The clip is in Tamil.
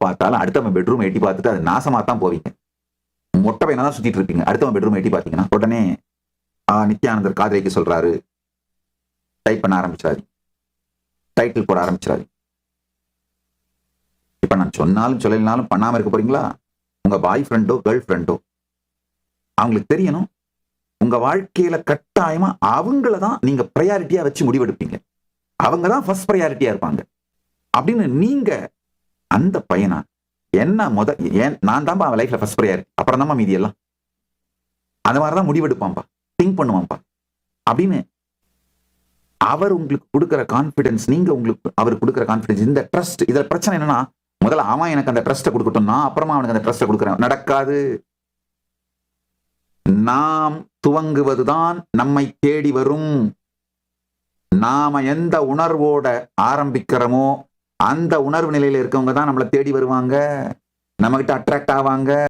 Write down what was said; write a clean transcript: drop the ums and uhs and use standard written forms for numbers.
பார்த்தாலும் அடுத்தவன் பெட்ரூம் எட்டி பார்த்துட்டு அது நாசமா தான் போவீங்க. மொட்டை பையனா தான் சுத்திட்டு இருப்பீங்க. அடுத்தவன் பெட்ரூம் எட்டி பார்த்தீங்கன்னா உடனே நித்யானந்தர் காதலிக்கு சொல்றாரு டைப் பண்ண ஆரம்பிச்சாரு, டைட்டில் போட ஆரம்பிச்சாரு. இப்ப நான் சொன்னாலும் சொல்லலினாலும் பண்ணாம இருக்க போறீங்களா? உங்க பாய் ஃப்ரெண்டோ கேர்ள் ஃப்ரெண்டோ அவங்களுக்கு தெரியணும் உங்க வாழ்க்கையில கட்டாயமா அவங்கள தான் நீங்க ப்ரையாரிட்டியா வச்சு முடிவெடுப்பீங்க. அவங்க தான் ஃபர்ஸ்ட் ப்ரையாரிட்டியா இருப்பாங்க அப்படின்னு நீங்க அந்த பையனா என்ன நான் தான் அவன் லைஃப்ல ஃபர்ஸ்ட் ப்ரையாரிட்டி, அப்புறம் தான் மீதி எல்லாம் அந்த மாதிரிதான் முடிவெடுப்பான்பா, திங்க் பண்ணுவான்பா அப்படின்னு அவர் உங்களுக்கு கொடுக்கிற கான்பிடன்ஸ், நீங்க உங்களுக்கு அவர் கொடுக்கிற கான்பிடன்ஸ், இந்த ட்ரஸ்ட். இதுல பிரச்சனை என்னன்னா முதல்ல அவன் எனக்கு அந்த ட்ரஸ்ட்டை கொடுக்கட்டும், நான் அப்புறமா அவனுக்கு அந்த ட்ரஸ்ட்டை கொடுக்குறேன். நடக்காது. நாம் துவங்குவதுதான் நம்மை தேடி வரும். நாம எந்த உணர்வோட ஆரம்பிக்கிறோமோ அந்த உணர்வு நிலையில இருக்கவங்க தான் நம்மளை தேடி வருவாங்க, நம்ம கிட்ட அட்ராக்ட் ஆவாங்க.